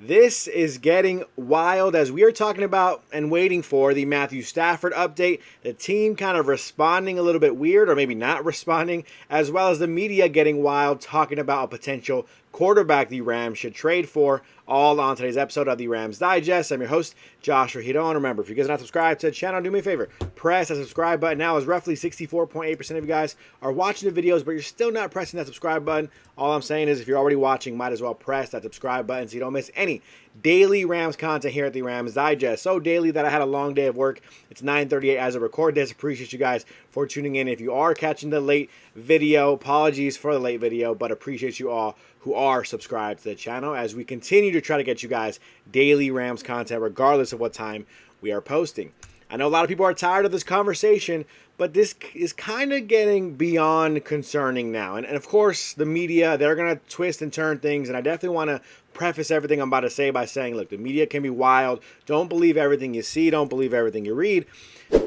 This is getting wild as we are talking about and waiting for the Matthew Stafford update. The team kind of responding a little bit weird, or maybe not responding, as well as the media getting wild, talking about a potential quarterback the Rams should trade for. All on today's episode of the Rams Digest. I'm your host, Joshua Giron. Remember, if you guys are not subscribed to the channel, do me a favor. Press that subscribe button now, as roughly 64.8% of you guys are watching the videos, but you're still not pressing that subscribe button. All I'm saying is if you're already watching, might as well press that subscribe button so you don't miss any daily Rams content here at the Rams Digest. So daily that I had a long day of work. It's 9:38 as I record this. Appreciate you guys for tuning in. If you are catching the late video, apologies for the late video, but appreciate you all who are subscribed to the channel as we continue to try to get you guys daily Rams content regardless of what time we are posting. I know a lot of people are tired of this conversation, but this is kind of getting beyond concerning now. And of course, the media, they're going to twist and turn things, and I definitely want to preface everything I'm about to say by saying, look, the media can be wild. Don't believe everything you see. Don't believe everything you read.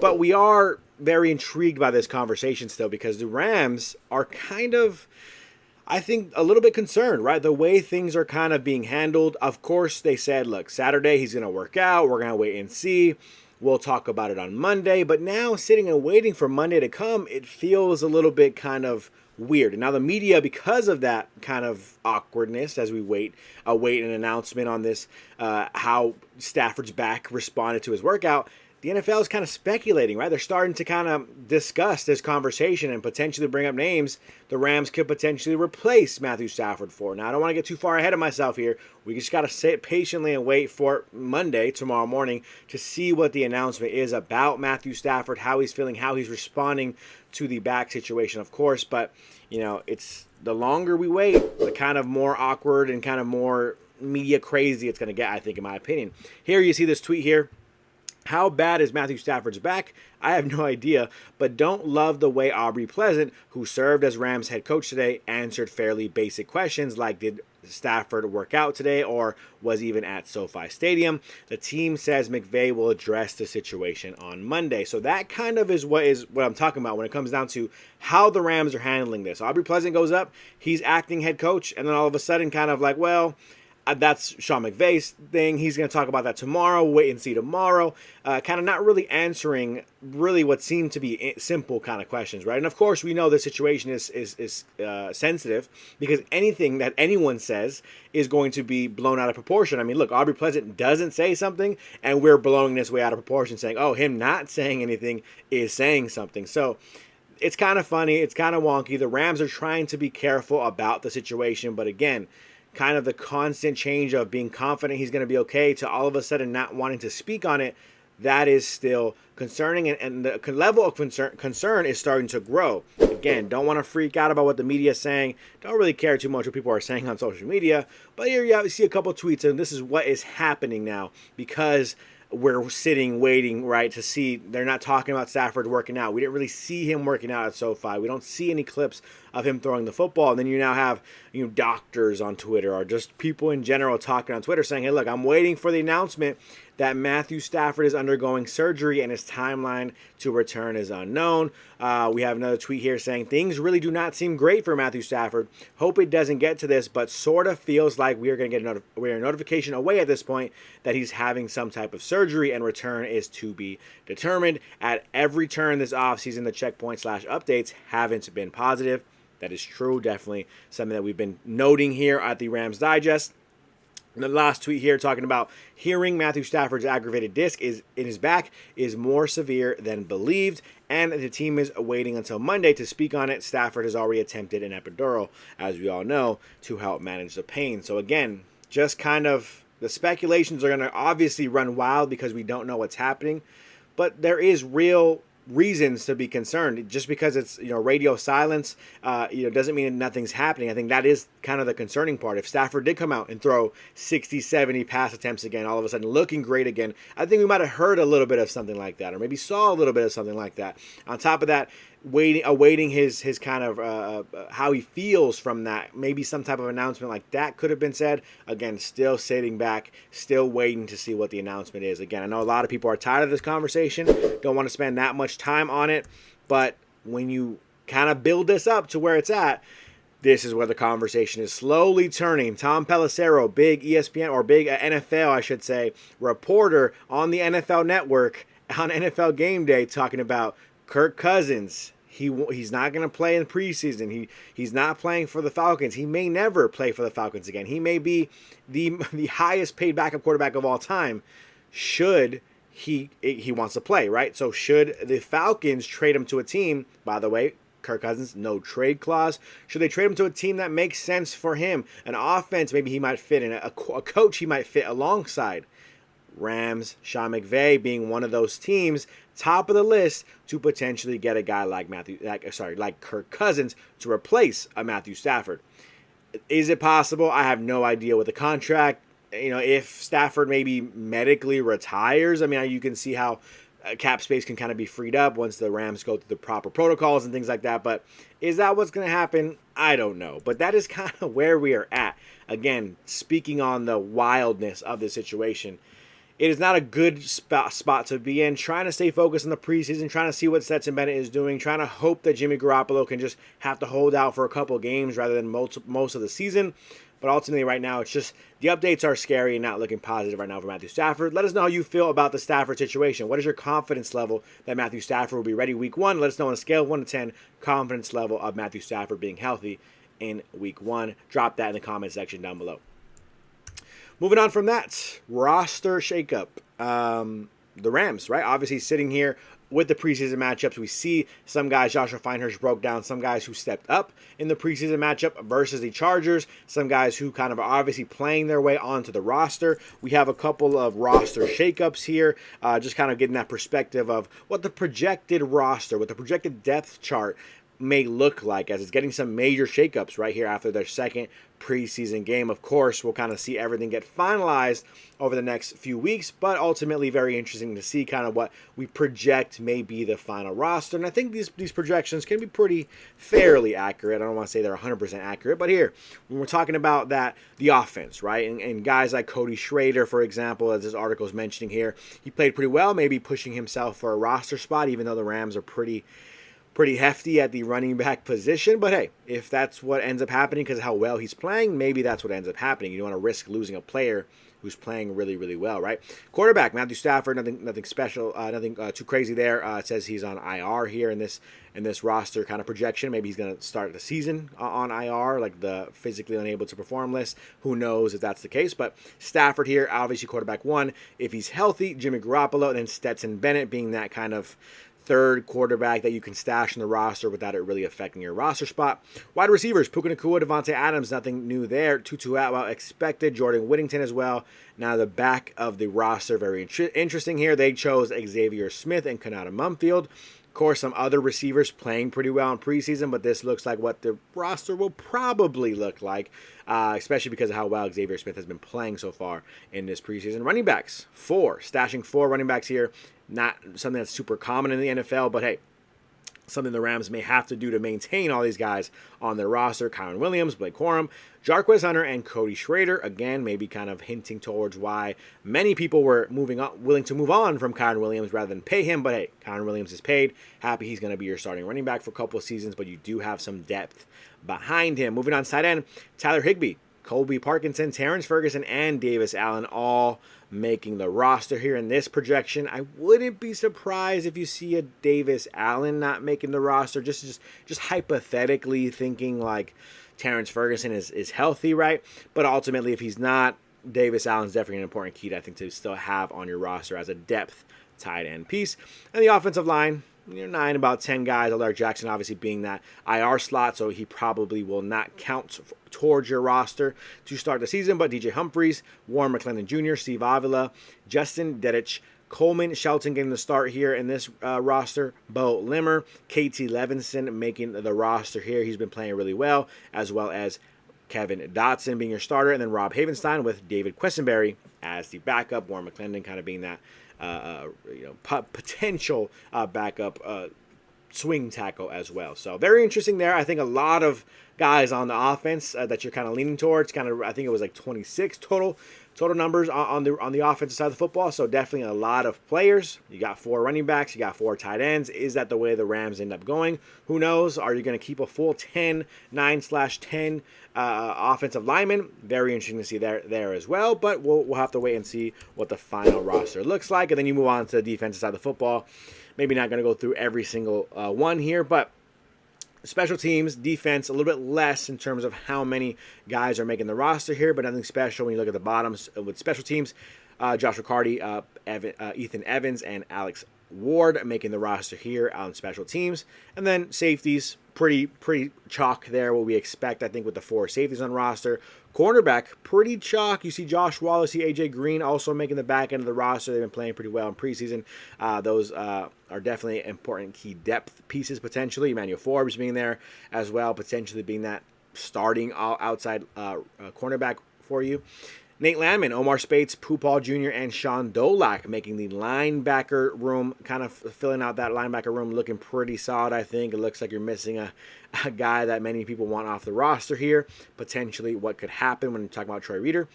But we are very intrigued by this conversation still because the Rams are kind of, I think, a little bit concerned, right? The way things are kind of being handled. Of course, they said, look, Saturday he's going to work out. We're going to wait and see. We'll talk about it on Monday. But now sitting and waiting for Monday to come, it feels a little bit kind of weird. And now the media, because of that kind of awkwardness as we await an announcement on this, how Stafford's back responded to his workout, the NFL is kind of speculating, right? They're starting to kind of discuss this conversation and potentially bring up names the Rams could potentially replace Matthew Stafford for. Now, I don't want to get too far ahead of myself here. We just got to sit patiently and wait for Monday, tomorrow morning, to see what the announcement is about Matthew Stafford, how he's feeling, how he's responding to the back situation, of course. But, you know, it's the longer we wait, the kind of more awkward and kind of more media crazy it's going to get, I think, in my opinion. Here you see this tweet here. How bad is Matthew Stafford's back? I have no idea, but don't love the way Aubrey Pleasant, who served as Rams head coach today, answered fairly basic questions like, did Stafford work out today or was even at SoFi Stadium? The team says McVay will address the situation on Monday. So that kind of is what I'm talking about when it comes down to how the Rams are handling this. Aubrey Pleasant goes up, he's acting head coach, and then all of a sudden kind of like, well, that's Sean McVay's thing. He's going to talk about that tomorrow. Wait and see tomorrow. Kind of not really answering really what seemed to be simple kind of questions, right? And of course, we know the situation is sensitive because anything that anyone says is going to be blown out of proportion. I mean, look, Aubrey Pleasant doesn't say something, and we're blowing this way out of proportion, saying, oh, him not saying anything is saying something. So it's kind of funny. It's kind of wonky. The Rams are trying to be careful about the situation, but again, kind of the constant change of being confident he's going to be okay to all of a sudden not wanting to speak on it, that is still concerning, and the level of concern is starting to grow. Again, don't want to freak out about what the media is saying. Don't really care too much what people are saying on social media. But here you see a couple of tweets, and this is what is happening now because we're sitting waiting, right, to see. They're not talking about Stafford working out. We didn't really see him working out at SoFi. We don't see any clips of him throwing the football. And then you now have doctors on Twitter or just people in general talking on Twitter saying, hey, look, I'm waiting for the announcement that Matthew Stafford is undergoing surgery and his timeline to return is unknown. We have another tweet here saying things really do not seem great for Matthew Stafford. Hope it doesn't get to this, but sort of feels like we are going to get a notification away at this point that he's having some type of surgery and return is to be determined. At every turn this offseason, the checkpoint/updates haven't been positive. That is true. Definitely something that we've been noting here at the Rams Digest. And the last tweet here talking about hearing Matthew Stafford's aggravated disc in his back is more severe than believed, and the team is waiting until Monday to speak on it. Stafford has already attempted an epidural, as we all know, to help manage the pain. So again, just kind of the speculations are going to obviously run wild because we don't know what's happening, but there is real reasons to be concerned. Just because it's radio silence doesn't mean that nothing's happening. I think that is kind of the concerning part. If Stafford did come out and throw 60-70 pass attempts again, all of a sudden looking great again, I think we might have heard a little bit of something like that, or maybe saw a little bit of something like that. On top of that, awaiting his kind of how he feels from that. Maybe some type of announcement like that could have been said. Again, still sitting back, still waiting to see what the announcement is. Again, I know a lot of people are tired of this conversation, don't want to spend that much time on it, but when you kind of build this up to where it's at, This is where the conversation is slowly turning. Tom Pelissero, big ESPN or big NFL, I should say, reporter on the NFL Network on NFL Game Day, talking about Kirk Cousins. He's not going to play in preseason. He's not playing for the Falcons. He may never play for the Falcons again. He may be the highest paid backup quarterback of all time. Should he wants to play, right? So should the Falcons trade him to a team? By the way, Kirk Cousins, no trade clause. Should they trade him to a team that makes sense for him? An offense maybe he might fit in, a coach he might fit alongside. Rams, Sean McVay being one of those teams, top of the list to potentially get a guy like Kirk Cousins to replace a Matthew Stafford. Is it possible? I have no idea with the contract. If Stafford maybe medically retires, I mean, you can see how cap space can kind of be freed up once the Rams go through the proper protocols and things like that. But is that what's going to happen? I don't know. But that is kind of where we are at. Again, speaking on the wildness of the situation, it is not a good spot to be in. Trying to stay focused on the preseason, trying to see what Stetson Bennett is doing, trying to hope that Jimmy Garoppolo can just have to hold out for a couple of games rather than most of the season. But ultimately, right now, it's just the updates are scary and not looking positive right now for Matthew Stafford. Let us know how you feel about the Stafford situation. What is your confidence level that Matthew Stafford will be ready week 1? Let us know on a scale of 1 to 10, confidence level of Matthew Stafford being healthy in week 1. Drop that in the comment section down below. Moving on from that, roster shakeup. The Rams, right? Obviously sitting here with the preseason matchups. We see some guys, Joshua Feinhersh broke down, some guys who stepped up in the preseason matchup versus the Chargers, some guys who kind of are obviously playing their way onto the roster. We have a couple of roster shakeups here, just kind of getting that perspective of what the projected roster, what the projected depth chart may look like as it's getting some major shakeups right here after their second preseason game. Of course, we'll kind of see everything get finalized over the next few weeks, but ultimately very interesting to see kind of what we project may be the final roster. And I think these projections can be pretty fairly accurate. I don't want to say they're 100% accurate, but here, when we're talking about the offense, right, and guys like Cody Schrader, for example, as this article is mentioning here, he played pretty well, maybe pushing himself for a roster spot, even though the Rams are pretty hefty at the running back position. But hey, if that's what ends up happening because of how well he's playing, maybe that's what ends up happening. You don't want to risk losing a player who's playing really, really well, right? Quarterback, Matthew Stafford, nothing special, nothing too crazy there. It says he's on IR here in this roster kind of projection. Maybe he's going to start the season on IR, like the physically unable to perform list. Who knows if that's the case? But Stafford here, obviously quarterback 1. If he's healthy, Jimmy Garoppolo, and then Stetson Bennett being that kind of third quarterback that you can stash in the roster without it really affecting your roster spot. Wide receivers, Puka Nacua, Devontae Adams, nothing new there. Tutu Atwell expected, Jordan Whittington as well. Now the back of the roster, very interesting here. They chose Xavier Smith and Kanata Mumfield. Of course, some other receivers playing pretty well in preseason, but this looks like what the roster will probably look like, especially because of how well Xavier Smith has been playing so far in this preseason. Running backs, 4. Stashing 4 running backs here. Not something that's super common in the NFL, but hey, something the Rams may have to do to maintain all these guys on their roster. Kyren Williams, Blake Corum, Jarquez Hunter, and Cody Schrader. Again, maybe kind of hinting towards why many people were willing to move on from Kyren Williams rather than pay him. But hey, Kyren Williams is paid. Happy he's going to be your starting running back for a couple of seasons, but you do have some depth behind him. Moving on to tight end, Tyler Higbee, Colby Parkinson, Terrence Ferguson, and Davis Allen all making the roster here in this projection. I wouldn't be surprised if you see a Davis Allen not making the roster, just hypothetically thinking like Terrence Ferguson is healthy, right? But ultimately, if he's not, Davis Allen's definitely an important key, I think, to still have on your roster as a depth tight end piece. And the offensive line, 9, about 10 guys. Alaric Jackson obviously being that IR slot, so he probably will not count towards your roster to start the season. But DJ Humphries, Warren McClendon Jr., Steve Avila, Justin Dedich, Coleman Shelton getting the start here in this roster. Bo Limmer, KT Levinson making the roster here. He's been playing really well, as well as Kevin Dotson being your starter, and then Rob Havenstein with David Quessenberry as the backup. Warren McClendon kind of being that potential backup swing tackle as well. So very interesting there. I think a lot of guys on the offense that you're kind of leaning towards. I think it was like 26 total numbers on the offensive side of the football. So definitely a lot of players. You got 4 running backs. You got 4 tight ends. Is that the way the Rams end up going? Who knows? Are you going to keep a full 9/10 offensive lineman? Very interesting to see there as well. But we'll have to wait and see what the final roster looks like. And then you move on to the defensive side of the football. Maybe not going to go through every single one here, but special teams, defense, a little bit less in terms of how many guys are making the roster here, but nothing special when you look at the bottoms with special teams. Josh Riccardi, Ethan Evans, and Alex Ward making the roster here on special teams. And then safeties, pretty chalk there, what we expect, I think, with the 4 safeties on roster. Cornerback, pretty chalk. You see Josh Wallace, see AJ Green also making the back end of the roster. They've been playing pretty well in preseason. Those are definitely important key depth pieces potentially. Emmanuel Forbes being there as well, potentially being that starting outside cornerback for you. Nate Landman, Omar Spates, Paul Jr., and Sean Dolak making the linebacker room, kind of filling out that linebacker room, looking pretty solid, I think. It looks like you're missing a guy that many people want off the roster here. Potentially what could happen when you talk about Troy Reader.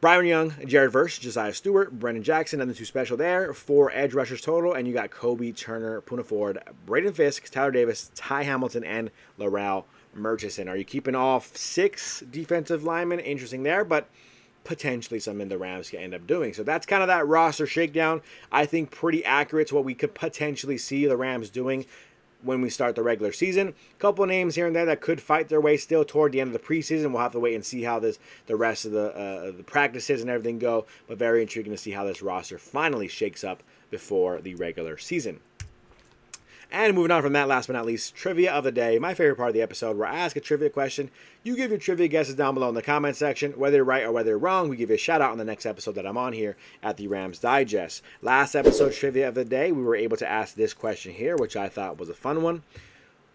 Byron Young, Jared Verse, Josiah Stewart, Brendan Jackson, and the 2 special there. 4 edge rushers total, and you got Kobe Turner, Poona Ford, Braden Fisk, Tyler Davis, Ty Hamilton, and Laurel Murchison. Are you keeping all 6 defensive linemen? Interesting there, but potentially something the Rams can end up doing. So that's kind of that roster shakedown. I think pretty accurate to what we could potentially see the Rams doing when we start the regular season. A couple of names here and there that could fight their way still toward the end of the preseason. We'll have to wait and see how the rest of the practices and everything go. But very intriguing to see how this roster finally shakes up before the regular season. And moving on from that, last but not least, trivia of the day. My favorite part of the episode where I ask a trivia question. You give your trivia guesses down below in the comment section. Whether you're right or whether you're wrong, we give you a shout out on the next episode that I'm on here at the Rams Digest. Last episode trivia of the day, we were able to ask this question here, which I thought was a fun one.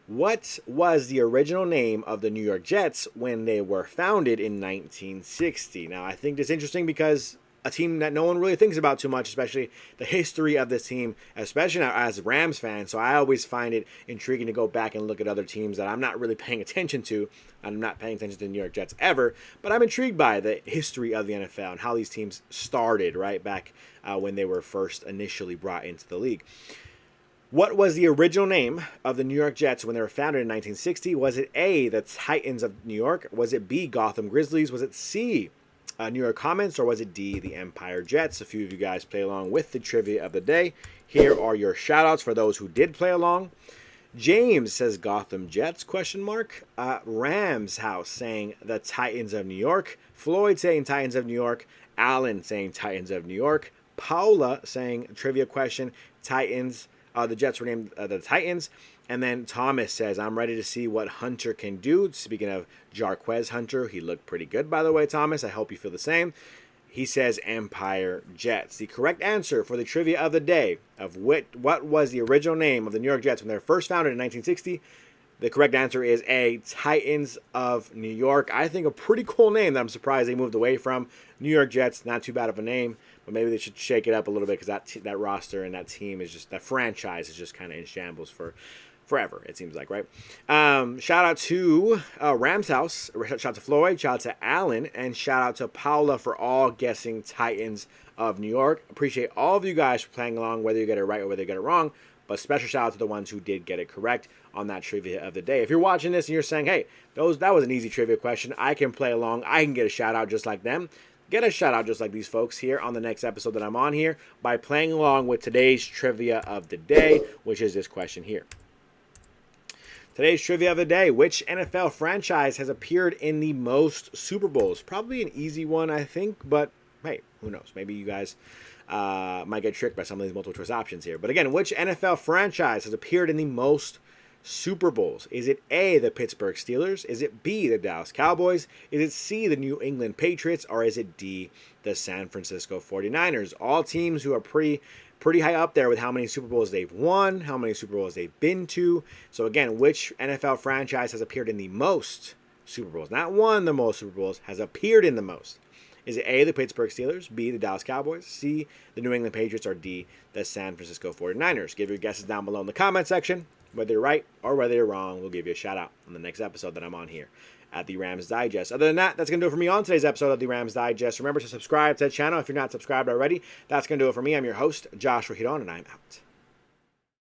What was the original name of the New York Jets when they were founded in 1960? Now, I think it's interesting because a team that no one really thinks about too much, especially the history of this team, especially now as a Rams fan. So I always find it intriguing to go back and look at other teams that I'm not really paying attention to. I'm not paying attention to the New York Jets ever, but I'm intrigued by the history of the NFL and how these teams started, right, back when they were first initially brought into the league. What was the original name of the New York Jets when they were founded in 1960? Was it A, the Titans of New York? Was it B, Gotham Grizzlies? Was it C, New York Comets, or was it D, the Empire Jets? A few of you guys play along with the trivia of the day. Here are your shout outs for those who did play along. James says Gotham Jets, ? Rams House saying the Titans of New York. Floyd saying Titans of New York. Alan saying Titans of New York. Paula saying trivia question, Titans. The Jets were named the Titans. And then Thomas says, I'm ready to see what Hunter can do. Speaking of Jarquez Hunter, he looked pretty good, by the way, Thomas. I hope you feel the same. He says Empire Jets. The correct answer for the trivia of the day of what was the original name of the New York Jets when they were first founded in 1960. The correct answer is A, Titans of New York. I think a pretty cool name that I'm surprised they moved away from. New York Jets, not too bad of a name, but maybe they should shake it up a little bit because that roster and that team is just, that franchise is just kind of in shambles for forever, it seems like, right? Shout out to Rams House, shout out to Floyd, shout out to Alan, and shout out to Paula for all guessing Titans of New York. Appreciate all of you guys for playing along, whether you get it right or whether you get it wrong, but special shout out to the ones who did get it correct on that trivia of the day. If you're watching this and you're saying, hey, that was an easy trivia question, I can play along, I can get a shout out just like them, get a shout out just like these folks here on the next episode that I'm on here by playing along with today's trivia of the day, which is this question here. Today's trivia of the day, which NFL franchise has appeared in the most Super Bowls? Probably an easy one, I think, but hey, who knows? Maybe you guys might get tricked by some of these multiple choice options here. But again, which NFL franchise has appeared in the most Super Bowls? Is it A, the Pittsburgh Steelers? Is it B, the Dallas Cowboys? Is it C, the New England Patriots? Or is it D, the San Francisco 49ers? All teams who are pretty high up there with how many Super Bowls they've won, how many Super Bowls they've been to. So again, which NFL franchise has appeared in the most Super Bowls? Not won the most Super Bowls, has appeared in the most. Is it A, the Pittsburgh Steelers, B, the Dallas Cowboys, C, the New England Patriots, or D, the San Francisco 49ers? Give your guesses down below in the comment section. Whether you're right or whether you're wrong, we'll give you a shout out on the next episode that I'm on here at the Rams Digest. Other than that, that's going to do it for me on today's episode of the Rams Digest. Remember to subscribe to the channel if you're not subscribed already. That's going to do it for me. I'm your host, Joshua Giron, and I'm out.